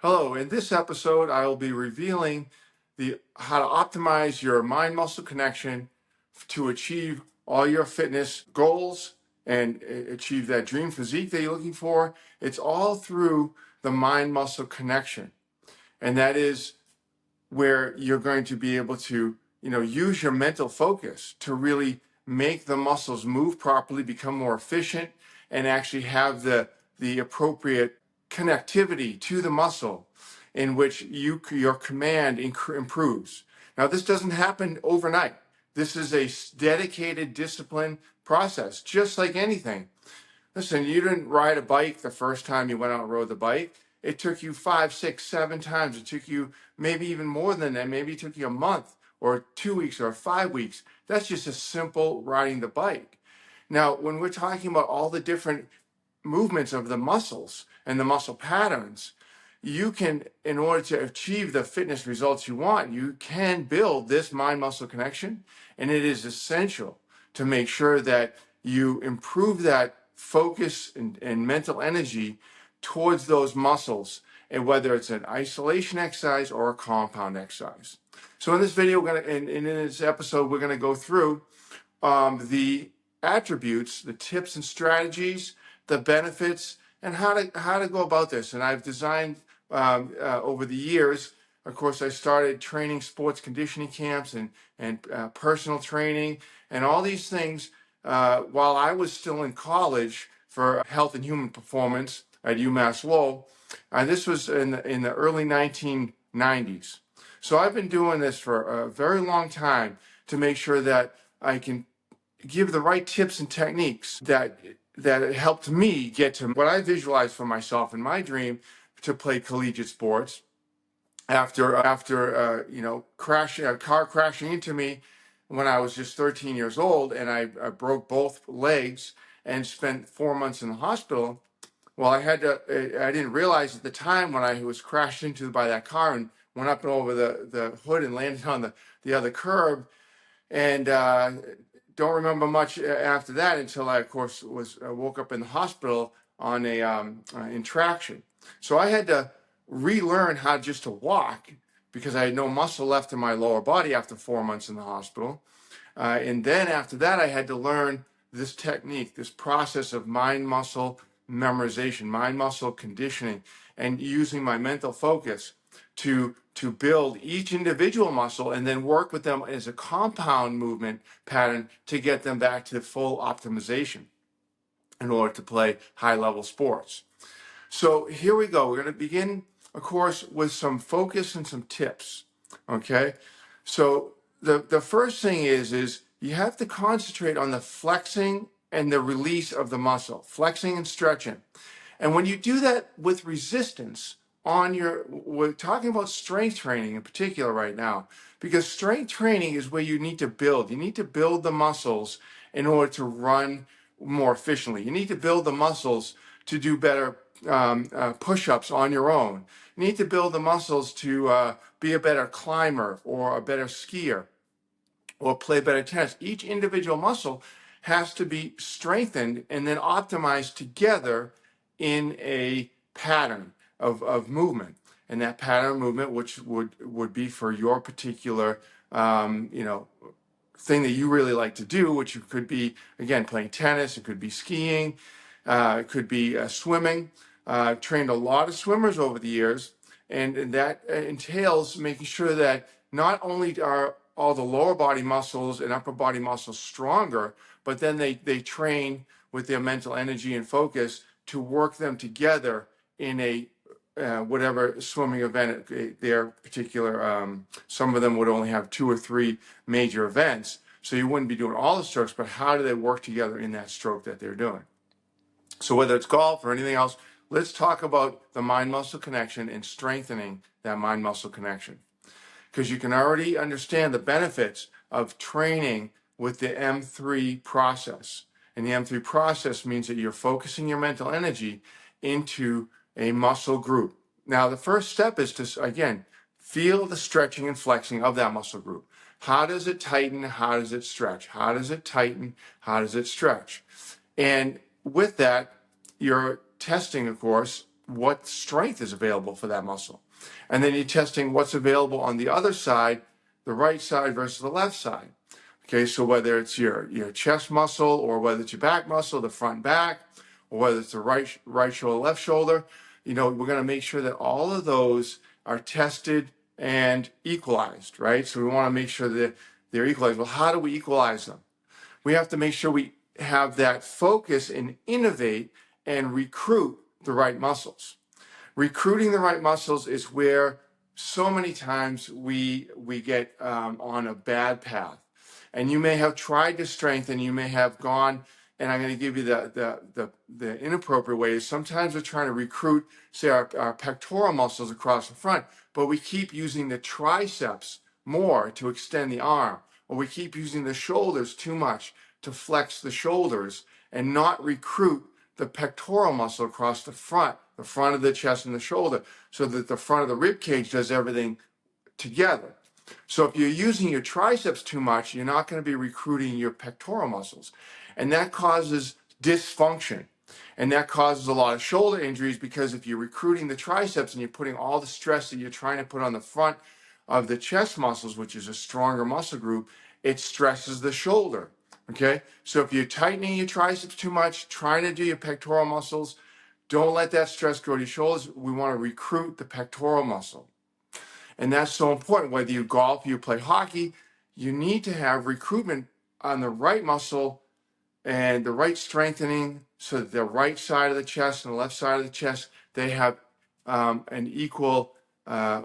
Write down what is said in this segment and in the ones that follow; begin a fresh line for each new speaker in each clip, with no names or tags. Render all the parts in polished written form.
Hello, in this episode, I will be revealing how to optimize your mind-muscle connection to achieve all your fitness goals and achieve that dream physique that you're looking for. It's all through the mind-muscle connection. And that is where you're going to be able to, use your mental focus to really make the muscles move properly, become more efficient, and actually have the appropriate connectivity to the muscle in which your command improves. Now, this doesn't happen overnight. This is a dedicated discipline process, just like anything. Listen, you didn't ride a bike the first time you went out and rode the bike. It took you 5, 6, 7 times. It took you maybe even more than that. Maybe it took you a month or 2 weeks or 5 weeks. That's just a simple riding the bike. Now, when we're talking about all the different movements of the muscles and the muscle patterns, you can, in order to achieve the fitness results you want, you can build this mind-muscle connection, and it is essential to make sure that you improve that focus and mental energy towards those muscles, and whether it's an isolation exercise or a compound exercise. So in this video, in this episode, we're gonna go through the attributes, the tips and strategies, the benefits, and how to go about this. And I've designed over the years. Of course, I started training sports conditioning camps and personal training and all these things while I was still in college for health and human performance at UMass Lowell. This was in the early 1990s. So I've been doing this for a very long time to make sure that I can give the right tips and techniques that helped me get to what I visualized for myself in my dream to play collegiate sports. After a car crashing into me when I was just 13 years old, and I broke both legs and spent 4 months in the hospital. Well, I didn't realize at the time when I was crashed into by that car and went up and over the hood and landed on the other curb, and don't remember much after that until I, of course, woke up in the hospital on in traction. So I had to relearn how just to walk because I had no muscle left in my lower body after 4 months in the hospital. And then after that, I had to learn this technique, this process of mind-muscle memorization, mind-muscle conditioning, and using my mental focus to build each individual muscle and then work with them as a compound movement pattern to get them back to full optimization in order to play high-level sports. So here we go. We're going to begin, of course, with some focus and some tips. Okay? So the first thing is you have to concentrate on the flexing and the release of the muscle, flexing and stretching. And when you do that with resistance we're talking about strength training in particular right now, because strength training is where you need to build. You need to build the muscles in order to run more efficiently. You need to build the muscles to do better push-ups on your own. You need to build the muscles to be a better climber or a better skier or play better tennis. Each individual muscle has to be strengthened and then optimized together in a pattern of movement. And that pattern of movement, which would be for your particular thing that you really like to do, which could be, again, playing tennis, it could be skiing, it could be swimming. I've trained a lot of swimmers over the years, and that entails making sure that not only are all the lower body muscles and upper body muscles stronger, but then they train with their mental energy and focus to work them together in a whatever swimming event their particular, some of them would only have 2 or 3 major events. So you wouldn't be doing all the strokes, but how do they work together in that stroke that they're doing? So whether it's golf or anything else, let's talk about the mind-muscle connection and strengthening that mind-muscle connection. Because you can already understand the benefits of training with the M3 process. And the M3 process means that you're focusing your mental energy into a muscle group. Now, the first step is to, again, feel the stretching and flexing of that muscle group. How does it tighten? How does it stretch? How does it tighten? How does it stretch? And with that, you're testing, of course, what strength is available for that muscle. And then you're testing what's available on the other side, the right side versus the left side. Okay, so whether it's your chest muscle, or whether it's your back muscle, the front back, or whether it's the right shoulder, left shoulder, we're going to make sure that all of those are tested and equalized, right? So we want to make sure that they're equalized. Well, how do we equalize them? We have to make sure we have that focus and innovate and recruit the right muscles. Recruiting the right muscles is where so many times we get on a bad path. And you may have tried to strengthen, you may have gone, and I'm going to give you the inappropriate ways. Sometimes we're trying to recruit, say, our pectoral muscles across the front, but we keep using the triceps more to extend the arm, or we keep using the shoulders too much to flex the shoulders and not recruit the pectoral muscle across the front of the chest and the shoulder, so that the front of the rib cage does everything together. So if you're using your triceps too much, you're not going to be recruiting your pectoral muscles. And that causes dysfunction. And that causes a lot of shoulder injuries, because if you're recruiting the triceps and you're putting all the stress that you're trying to put on the front of the chest muscles, which is a stronger muscle group, it stresses the shoulder. Okay? So if you're tightening your triceps too much, trying to do your pectoral muscles, don't let that stress go to your shoulders. We want to recruit the pectoral muscle. And that's so important. Whether you golf, you play hockey, you need to have recruitment on the right muscle and the right strengthening, so that the right side of the chest and the left side of the chest, they have an equal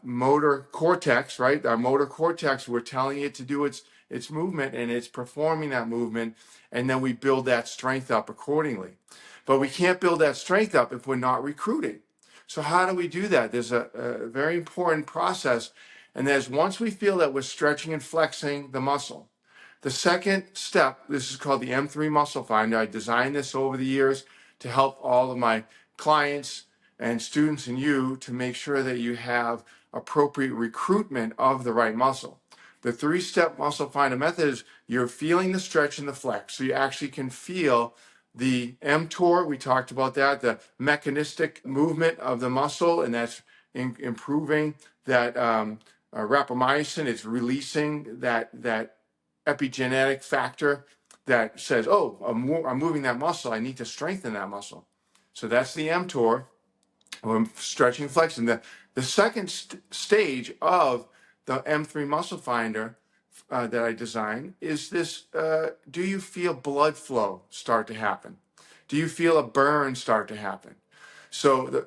motor cortex, right? Our motor cortex, we're telling it to do its movement, and it's performing that movement, and then we build that strength up accordingly. But we can't build that strength up if we're not recruiting. So how do we do that? There's a very important process, and that's once we feel that we're stretching and flexing the muscle. The second step, this is called the M3 Muscle Finder. I designed this over the years to help all of my clients and students and you to make sure that you have appropriate recruitment of the right muscle. The 3-step muscle finder method is you're feeling the stretch and the flex. So you actually can feel the mTOR, we talked about that, the mechanistic movement of the muscle, and that's improving that rapamycin. It's releasing that epigenetic factor that says, oh, I'm moving that muscle. I need to strengthen that muscle. So that's the mTOR, or stretching, flexing. The second stage of the M3 Muscle Finder that I designed is this: do you feel blood flow start to happen? Do you feel a burn start to happen? So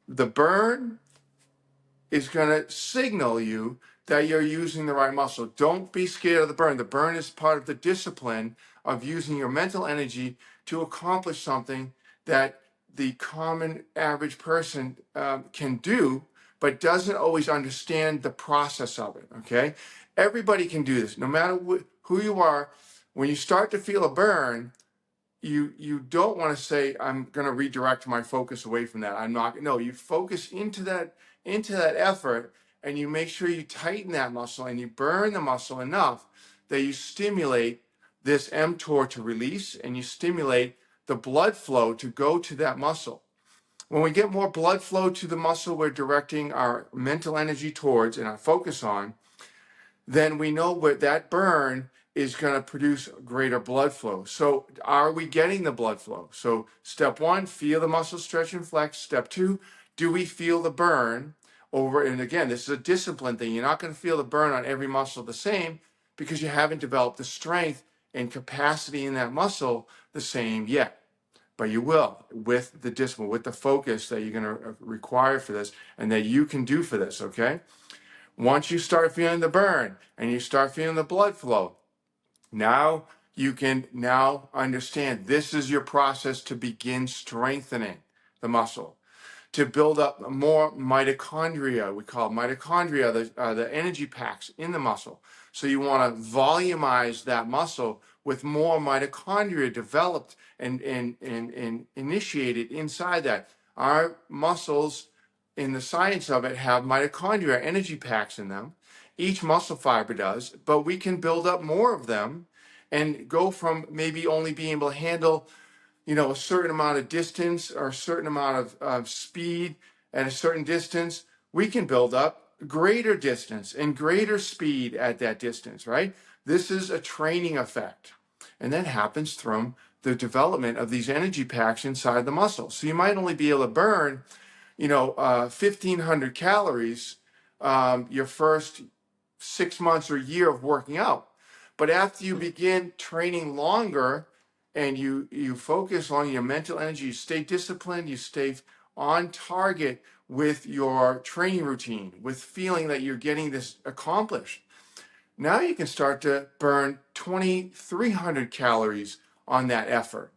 the burn is going to signal you that you're using the right muscle. Don't be scared of the burn. The burn is part of the discipline of using your mental energy to accomplish something that the common average person can do, but doesn't always understand the process of it, okay? Everybody can do this, no matter who you are. When you start to feel a burn, you don't want to say, I'm going to redirect my focus away from that. I'm not. No, you focus into that effort, and you make sure you tighten that muscle and you burn the muscle enough that you stimulate this mTOR to release, and you stimulate the blood flow to go to that muscle. When we get more blood flow to the muscle we're directing our mental energy towards and our focus on, then we know what that burn is going to produce greater blood flow. So are we getting the blood flow? So step 1, feel the muscle stretch and flex. Step 2, do we feel the burn over? And again, this is a discipline thing. You're not going to feel the burn on every muscle the same, because you haven't developed the strength and capacity in that muscle the same yet. But you will, with the discipline, with the focus that you're going to require for this and that you can do for this, okay? Once you start feeling the burn and you start feeling the blood flow, now you can now understand this is your process to begin strengthening the muscle, to build up more mitochondria. We call mitochondria the energy packs in the muscle. So you want to volumize that muscle with more mitochondria developed and initiated inside that. Our muscles, in the science of it, have mitochondria, energy packs in them. Each muscle fiber does, but we can build up more of them and go from maybe only being able to handle a certain amount of distance or a certain amount of speed at a certain distance, we can build up greater distance and greater speed at that distance, right? This is a training effect. And that happens from the development of these energy packs inside the muscle. So you might only be able to burn, 1,500 calories your first 6 months or year of working out. But after you begin training longer and you focus on your mental energy, you stay disciplined, you stay on target with your training routine, with feeling that you're getting this accomplished. Now you can start to burn 2,300 calories on that effort.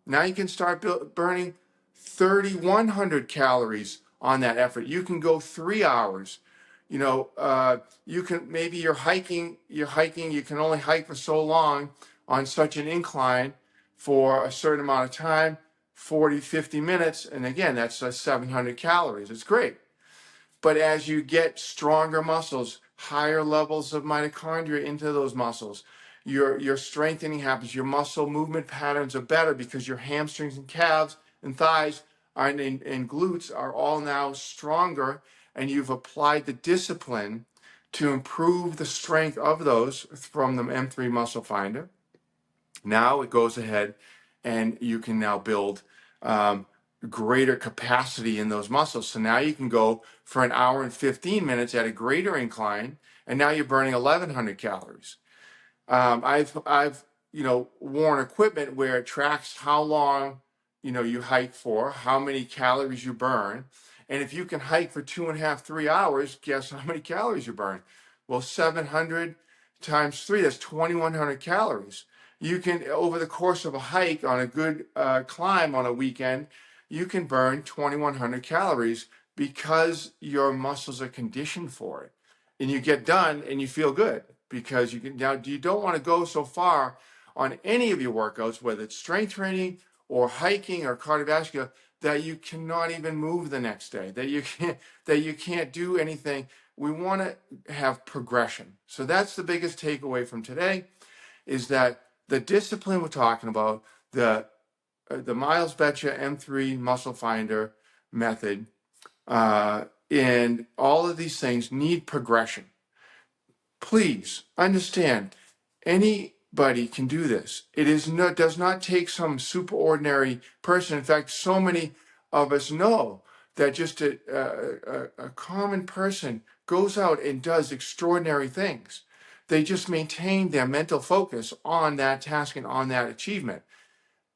Now you can start burning 3,100 calories on that effort. You can go 3 hours. You can, maybe you're hiking, you can only hike for so long on such an incline for a certain amount of time, 40, 50 minutes. And again, that's 700 calories. It's great. But as you get stronger muscles, higher levels of mitochondria into those muscles, your strengthening happens, your muscle movement patterns are better because your hamstrings and calves and thighs and glutes are all now stronger, and you've applied the discipline to improve the strength of those from the M3 muscle finder. Now it goes ahead and you can now build greater capacity in those muscles. So now you can go for an hour and 15 minutes at a greater incline, and now you're burning 1,100 calories. I've worn equipment where it tracks how long you hike for, how many calories you burn, and if you can hike for 2.5, 3 hours, guess how many calories you burn? Well, 700 times 3, that's 2,100 calories. You can, over the course of a hike on a good climb on a weekend, you can burn 2,100 calories because your muscles are conditioned for it, and you get done and you feel good. Because you don't want to go so far on any of your workouts, whether it's strength training or hiking or cardiovascular, that you cannot even move the next day, that you can't do anything. We want to have progression. So that's the biggest takeaway from today, is that the discipline we're talking about, the Miles Beccia M3 muscle finder method, and all of these things need progression. Please understand, anybody can do this. Does not take some superordinary person. In fact, so many of us know that just a common person goes out and does extraordinary things. They just maintain their mental focus on that task and on that achievement.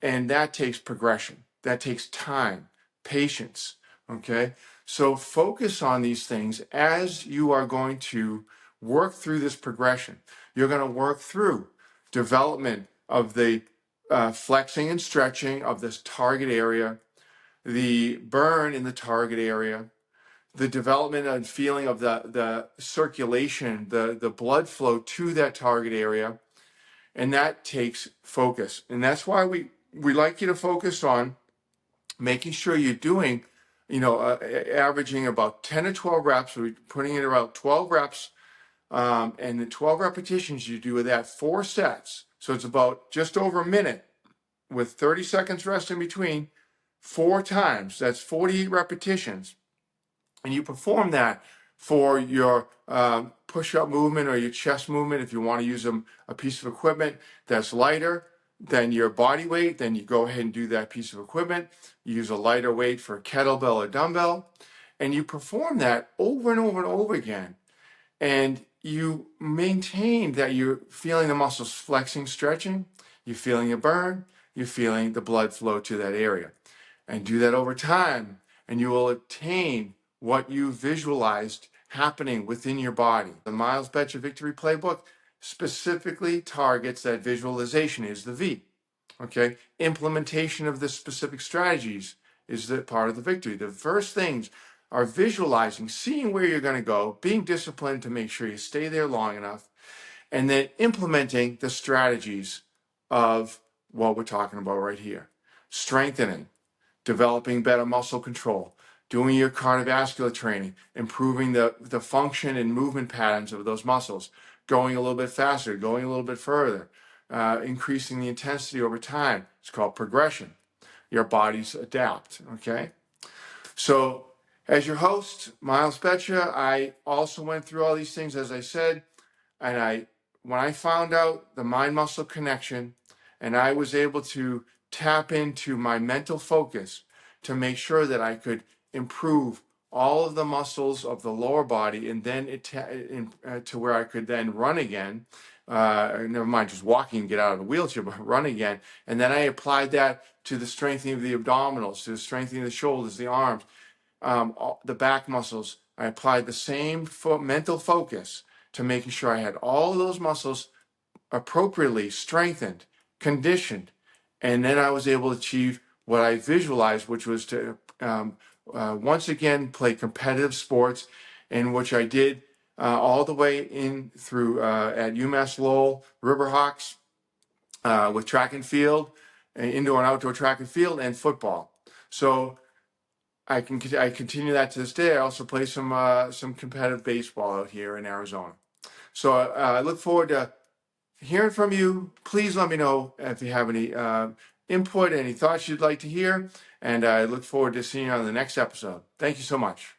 And that takes progression. That takes time, patience. Okay? So focus on these things as you are going to work through this progression. You're going to work through development of the flexing and stretching of this target area, the burn in the target area, the development and feeling of the circulation, the blood flow to that target area. And that takes focus. And that's why we like you to focus on making sure you're doing, averaging about 10 to 12 reps. We're putting in about 12 reps. And the 12 repetitions you do with that 4 sets. So it's about just over a minute with 30 seconds rest in between, 4 times. That's 48 repetitions. And you perform that for your push-up movement or your chest movement. If you want to use a piece of equipment that's lighter than your body weight, then you go ahead and do that piece of equipment. You use a lighter weight for a kettlebell or dumbbell, and you perform that over and over and over again. And you maintain that you're feeling the muscles flexing, stretching, you're feeling a burn, you're feeling the blood flow to that area. And do that over time, and you will attain what you visualized happening within your body. The Miles Beccia Victory Playbook specifically targets that visualization, is the V. Okay? Implementation of the specific strategies is the part of the victory. The first things are visualizing, seeing where you're going to go, being disciplined to make sure you stay there long enough, and then implementing the strategies of what we're talking about right here. Strengthening, developing better muscle control, doing your cardiovascular training, improving the function and movement patterns of those muscles, going a little bit faster, going a little bit further, increasing the intensity over time. It's called progression. your bodies adapt. Okay. So, as your host, Miles Beccia, I also went through all these things, as I said, and when I found out the mind muscle connection, and I was able to tap into my mental focus to make sure that I could improve all of the muscles of the lower body, and then to where I could then run again. Never mind just walking and get out of the wheelchair, but run again. And then I applied that to the strengthening of the abdominals, to the strengthening of the shoulders, the arms, the back muscles. I applied the same mental focus to making sure I had all of those muscles appropriately strengthened, conditioned, and then I was able to achieve what I visualized, which was to once again play competitive sports, in which I did all the way in through at UMass Lowell Riverhawks with track and field, indoor and outdoor track and field, and football. So I continue that to this day. I also play some competitive baseball out here in Arizona. So I look forward to hearing from you. Please let me know if you have any input, any thoughts you'd like to hear, and I look forward to seeing you on the next episode. Thank you so much.